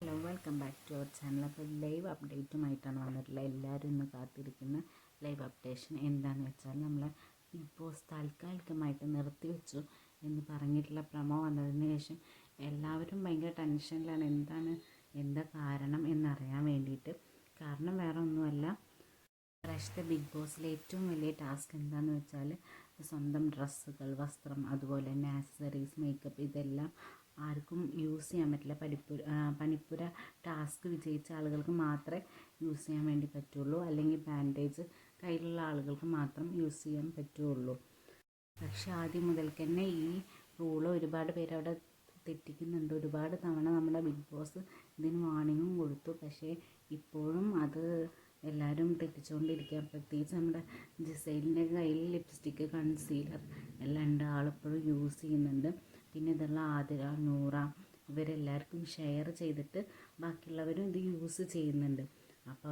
Hello, welcome back to our channel. അപ്പോൾ live അപ്ഡേറ്റുമായിട്ടാണ് വന്നിട്ടുള്ളത്. എല്ലാവരും ഇന്ന് കാത്തിരിക്കുന്ന ലൈവ് അപ്ഡേഷൻ എന്താണെന്ന് വെച്ചാൽ നമ്മളെ ബിഗ് ബോസ് താൽക്കാലികമായിട്ട് നിർത്തിവെച്ചു എന്ന് പറഞ്ഞിട്ടുള്ള പ്രമോ വന്നതിന് ശേഷം എല്ലാവരും ഭയങ്കര ടെൻഷനിലാണ്. എന്താ കാരണം എന്നറിയാൻ വേണ്ടിയിട്ട്. കാരണം വേറെ ഒന്നുമല്ല, ഇപ്രാവശ്യത്തെ ബിഗ് ബോസിലെ ഏറ്റവും വലിയ ടാസ്ക് എന്താണെന്ന് വെച്ചാൽ സ്വന്തം ഡ്രസ്സുകൾ, വസ്ത്രം, അതുപോലെ തന്നെ ആക്സസറീസ്, മേക്കപ്പ് ഇതെല്ലാം ആർക്കും യൂസ് ചെയ്യാൻ പറ്റില്ല. പനിപ്പുര ടാസ്ക് വിജയിച്ച ആളുകൾക്ക് മാത്രമേ യൂസ് ചെയ്യാൻ വേണ്ടി പറ്റുള്ളൂ, അല്ലെങ്കിൽ ബാൻഡേജ് കയ്യിലുള്ള ആളുകൾക്ക് മാത്രം യൂസ് ചെയ്യാൻ പറ്റുള്ളൂ. പക്ഷെ ആദ്യം മുതൽക്ക് തന്നെ ഈ റൂള് ഒരുപാട് പേര് അവിടെ തെറ്റിക്കുന്നുണ്ട്. ഒരുപാട് തവണ നമ്മുടെ ബിഗ് ബോസ് ഇതിന് വാർണിങ്ങും കൊടുത്തു. പക്ഷേ ഇപ്പോഴും അത് എല്ലാവരും തെറ്റിച്ചുകൊണ്ടിരിക്കുക. പ്രത്യേകിച്ച് നമ്മുടെ ജിസൈലിൻ്റെ കയ്യിൽ ലിപ്സ്റ്റിക്ക്, കൺസീലർ എല്ലാം ഉണ്ട്, ആളിപ്പോഴും യൂസ് ചെയ്യുന്നുണ്ട്. പിന്നെ ഇതുള്ള ആതിര, നൂറ ഇവരെല്ലാവർക്കും ഷെയർ ചെയ്തിട്ട് ബാക്കിയുള്ളവരും ഇത് യൂസ് ചെയ്യുന്നുണ്ട്. അപ്പോൾ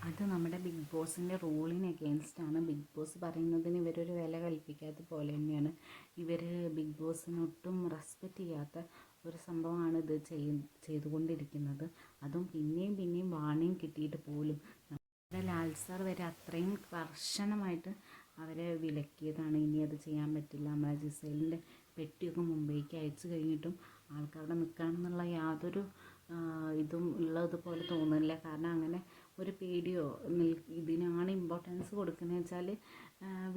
അത് നമ്മുടെ ബിഗ് ബോസിൻ്റെ റൂളിന് അഗെയിൻസ്റ്റാണ്. ബിഗ് ബോസ് പറയുന്നതിന് ഇവരൊരു വില കൽപ്പിക്കാത്ത പോലെ തന്നെയാണ്. ഇവർ ബിഗ് ബോസിന് ഒട്ടും റെസ്പെക്റ്റ് ചെയ്യാത്ത ഒരു സംഭവമാണ് ഇത് ചെയ്തുകൊണ്ടിരിക്കുന്നത്. അതും പിന്നെയും വാണിംഗ് കിട്ടിയിട്ട് പോലും നമ്മുടെ ലാൽ സാർ വരെ അത്രയും കർശനമായിട്ട് അവരെ വിലക്കിയതാണ്. ഇനി അത് ചെയ്യാൻ പറ്റില്ല. നമ്മളെ ജിസൈലിൻ്റെ പെട്ടിയൊക്കെ മുംബൈക്ക് അയച്ചു കഴിഞ്ഞിട്ടും ആൾക്ക് അവിടെ നിൽക്കണം എന്നുള്ള യാതൊരു ഇതും ഉള്ളതുപോലെ തോന്നുന്നില്ല. കാരണം അങ്ങനെ ഒരു പേടിയോ ഇതിനാണ് ഇമ്പോർട്ടൻസ് കൊടുക്കുന്നത് വെച്ചാൽ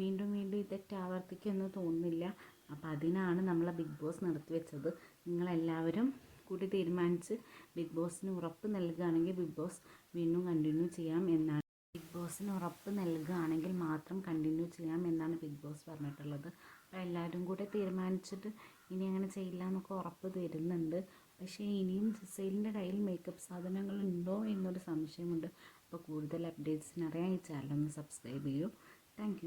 വീണ്ടും ഈ തെറ്റ് ആവർത്തിക്കുമെന്ന് തോന്നുന്നില്ല. അപ്പം അതിനാണ് നമ്മളെ ബിഗ് ബോസ് നിർത്തിവെച്ചത്. നിങ്ങളെല്ലാവരും കൂടി തീരുമാനിച്ച് ബിഗ് ബോസിന് ഉറപ്പ് നൽകുകയാണെങ്കിൽ ബിഗ് ബോസ് വീണ്ടും കണ്ടിന്യൂ ചെയ്യാം എന്നാണ്. ബിഗ് ബോസിന് ഉറപ്പ് നൽകുകയാണെങ്കിൽ മാത്രം കണ്ടിന്യൂ ചെയ്യാം എന്നാണ് ബിഗ് ബോസ് പറഞ്ഞിട്ടുള്ളത്. അപ്പോൾ എല്ലാവരും കൂടെ തീരുമാനിച്ചിട്ട് ഇനി അങ്ങനെ ചെയ്യില്ല എന്നൊക്കെ ഉറപ്പ് തരുന്നുണ്ട്. പക്ഷേ ഇനിയും ജിസൈലിൻ്റെ കയ്യിൽ മേക്കപ്പ് സാധനങ്ങൾ ഉണ്ടോ എന്നൊരു സംശയമുണ്ട്. അപ്പോൾ കൂടുതൽ അപ്ഡേറ്റ്സിനറിയാൻ ഈ ചാനൽ ഒന്ന് സബ്സ്ക്രൈബ് ചെയ്യൂ. താങ്ക്